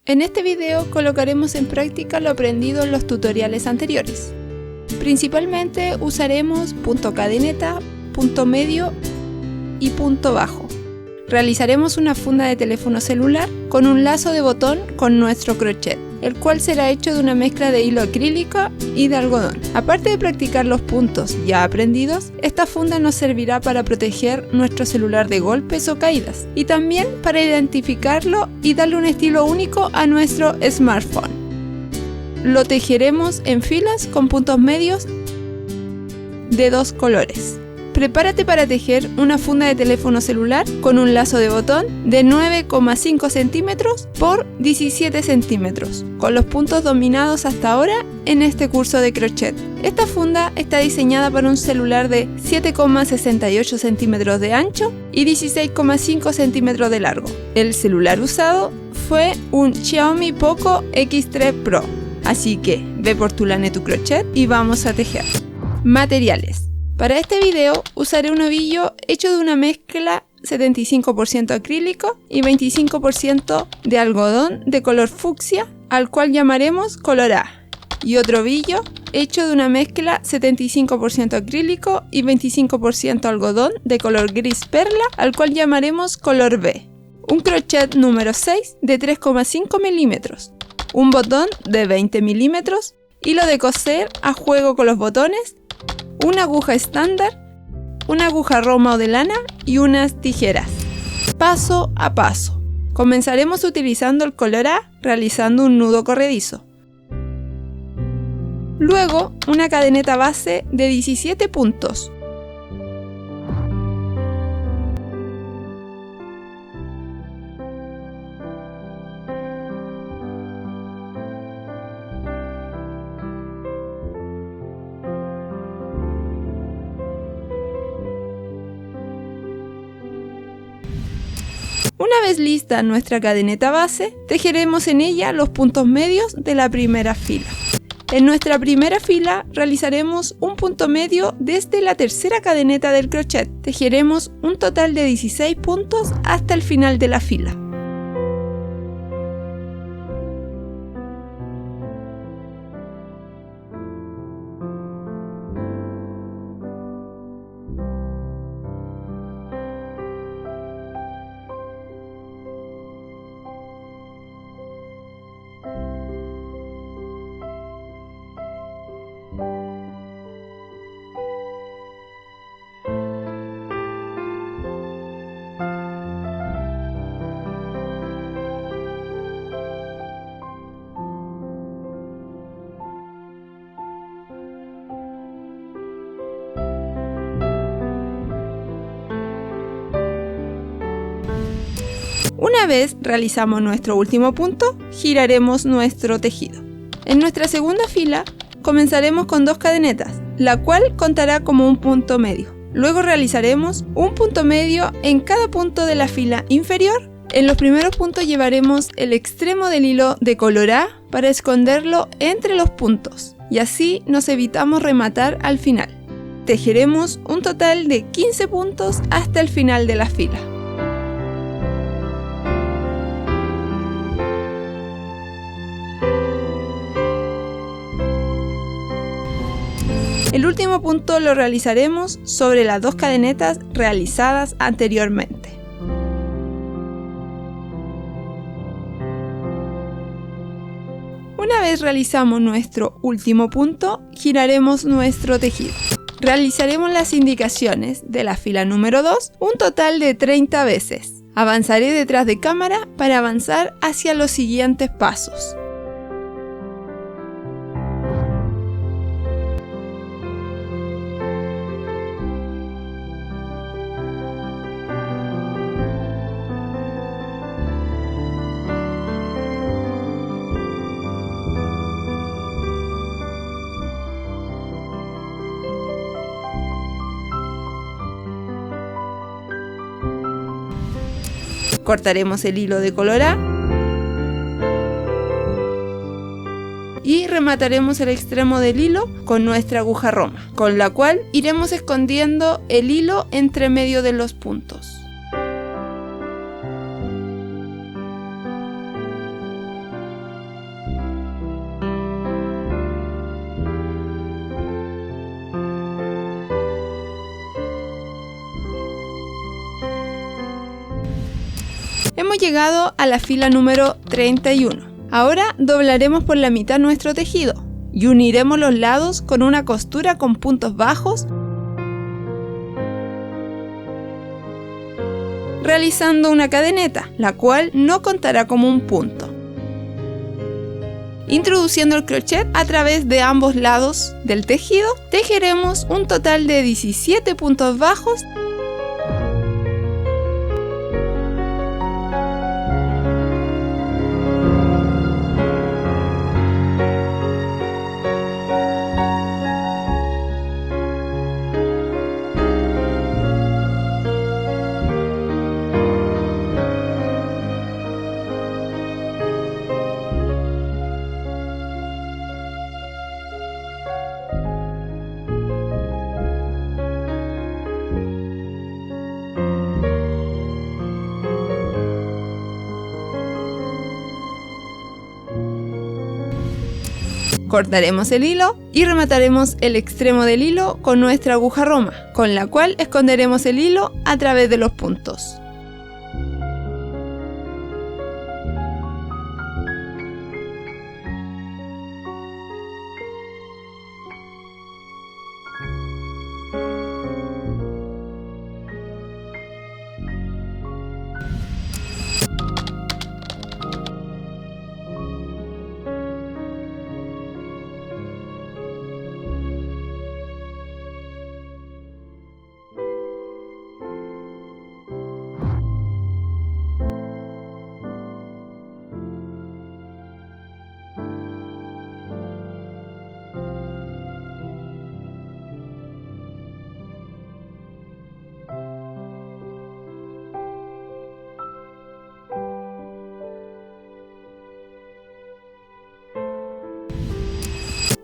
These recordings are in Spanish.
En este video colocaremos en práctica lo aprendido en los tutoriales anteriores. Principalmente usaremos punto cadeneta, punto medio y punto bajo. Realizaremos una funda de teléfono celular con un lazo de botón con nuestro crochet, el cual será hecho de una mezcla de hilo acrílico y de algodón. Aparte de practicar los puntos ya aprendidos, esta funda nos servirá para proteger nuestro celular de golpes o caídas, y también para identificarlo y darle un estilo único a nuestro smartphone. Lo tejeremos en filas con puntos medios de 2 colores. Prepárate para tejer una funda de teléfono celular con un lazo de botón de 9,5 centímetros por 17 centímetros, con los puntos dominados hasta ahora en este curso de crochet. Esta funda está diseñada para un celular de 7,68 centímetros de ancho y 16,5 centímetros de largo. El celular usado fue un Xiaomi Poco X3 Pro, así que ve por tu lana y tu crochet y vamos a tejer. Materiales. Para este video usaré un ovillo hecho de una mezcla 75% acrílico y 25% de algodón de color fucsia, al cual llamaremos color A, y otro ovillo hecho de una mezcla 75% acrílico y 25% algodón de color gris perla, al cual llamaremos color B. Un crochet número 6 de 3,5 milímetros, un botón de 20 milímetros, hilo de coser a juego con los botones, una aguja estándar, una aguja roma o de lana y unas tijeras. Paso a paso. Comenzaremos utilizando el color A realizando un nudo corredizo. Luego una cadeneta base de 17 puntos. Una vez lista nuestra cadeneta base, tejeremos en ella los puntos medios de la primera fila. En nuestra primera fila realizaremos un punto medio desde la tercera cadeneta del crochet. Tejeremos un total de 16 puntos hasta el final de la fila. Una vez realizamos nuestro último punto, giraremos nuestro tejido. En nuestra segunda fila comenzaremos con 2 cadenetas, la cual contará como un punto medio. Luego realizaremos un punto medio en cada punto de la fila inferior. En los primeros puntos llevaremos el extremo del hilo de color A para esconderlo entre los puntos, y así nos evitamos rematar al final. Tejeremos un total de 15 puntos hasta el final de la fila. El último punto lo realizaremos sobre las 2 cadenetas realizadas anteriormente. Una vez realizamos nuestro último punto, giraremos nuestro tejido. Realizaremos las indicaciones de la fila número 2 un total de 30 veces. Avanzaré detrás de cámara para avanzar hacia los siguientes pasos. Cortaremos el hilo de color A y remataremos el extremo del hilo con nuestra aguja roma, con la cual iremos escondiendo el hilo entre medio de los puntos. llegado a la fila número 31. Ahora doblaremos por la mitad nuestro tejido y uniremos los lados con una costura con puntos bajos, realizando una cadeneta, la cual no contará como un punto. Introduciendo el crochet a través de ambos lados del tejido, tejeremos un total de 17 puntos bajos cortaremos el hilo y remataremos el extremo del hilo con nuestra aguja roma, con la cual esconderemos el hilo a través de los puntos.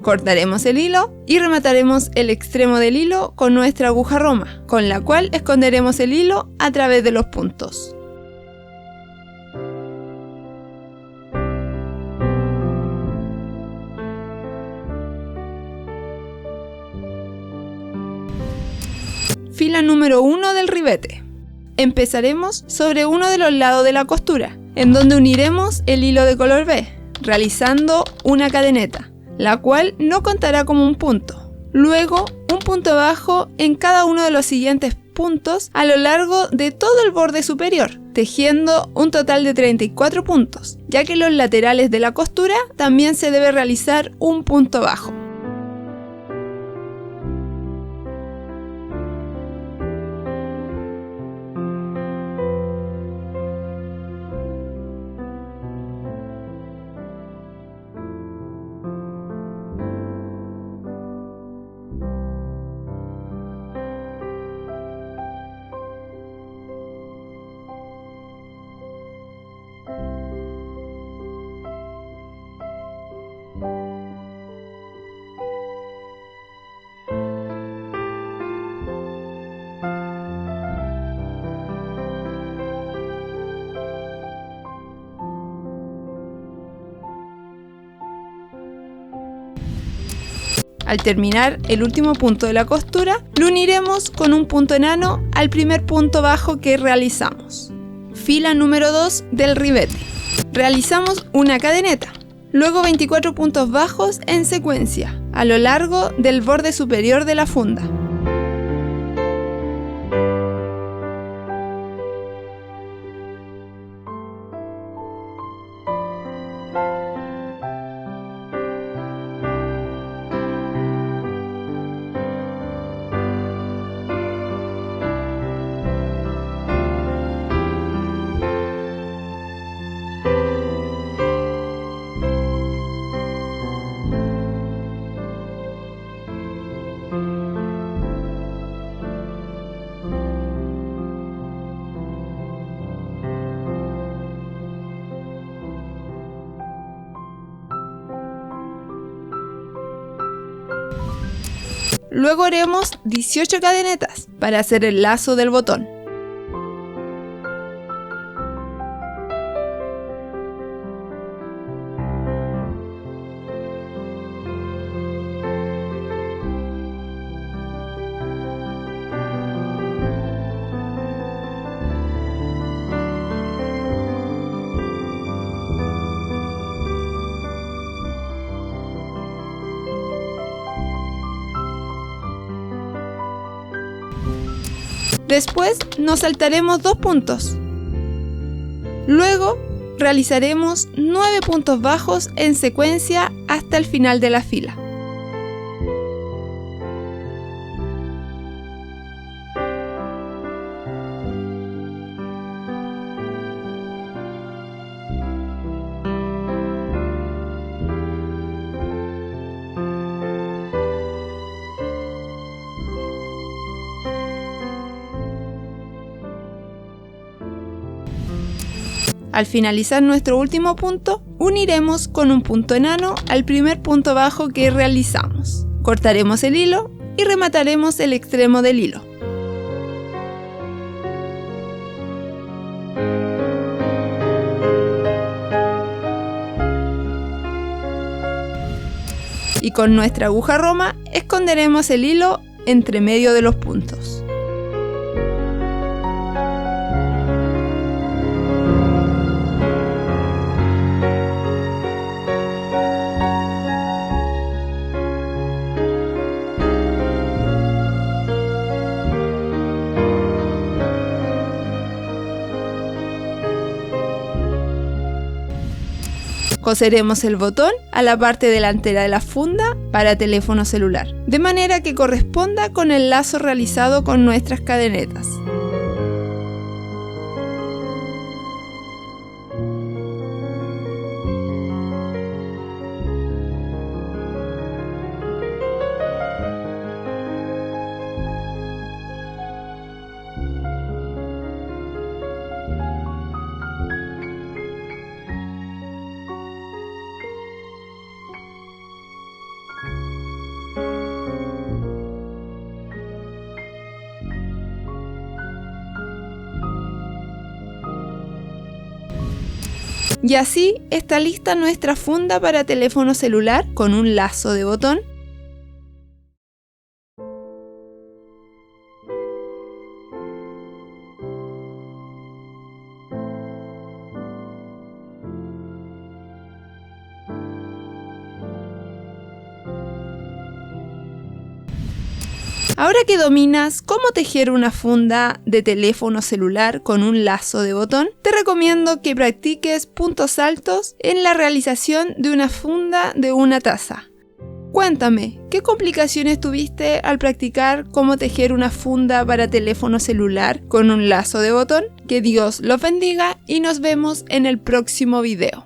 Cortaremos el hilo y remataremos el extremo del hilo con nuestra aguja roma, con la cual esconderemos el hilo a través de los puntos. Fila número 1 del ribete. Empezaremos sobre uno de los lados de la costura, en donde uniremos el hilo de color B, realizando una cadeneta, la cual no contará como un punto. Luego, un punto bajo en cada uno de los siguientes puntos a lo largo de todo el borde superior, tejiendo un total de 34 puntos, ya que en los laterales de la costura también se debe realizar un punto bajo. Al terminar el último punto de la costura, lo uniremos con un punto enano al primer punto bajo que realizamos. Fila número 2 del ribete. Realizamos una cadeneta, luego 24 puntos bajos en secuencia, a lo largo del borde superior de la funda. Luego haremos 18 cadenetas para hacer el lazo del botón. Después nos saltaremos 2 puntos. Luego realizaremos 9 puntos bajos en secuencia hasta el final de la fila. Al finalizar nuestro último punto, uniremos con un punto enano al primer punto bajo que realizamos. Cortaremos el hilo y remataremos el extremo del hilo. Y con nuestra aguja roma esconderemos el hilo entre medio de los puntos. Coseremos el botón a la parte delantera de la funda para teléfono celular, de manera que corresponda con el lazo realizado con nuestras cadenetas. Y así está lista nuestra funda para teléfono celular con un lazo de botón. Ahora que dominas cómo tejer una funda de teléfono celular con un lazo de botón, te recomiendo que practiques puntos altos en la realización de una funda de una taza. Cuéntame, ¿qué complicaciones tuviste al practicar cómo tejer una funda para teléfono celular con un lazo de botón? Que Dios los bendiga y nos vemos en el próximo video.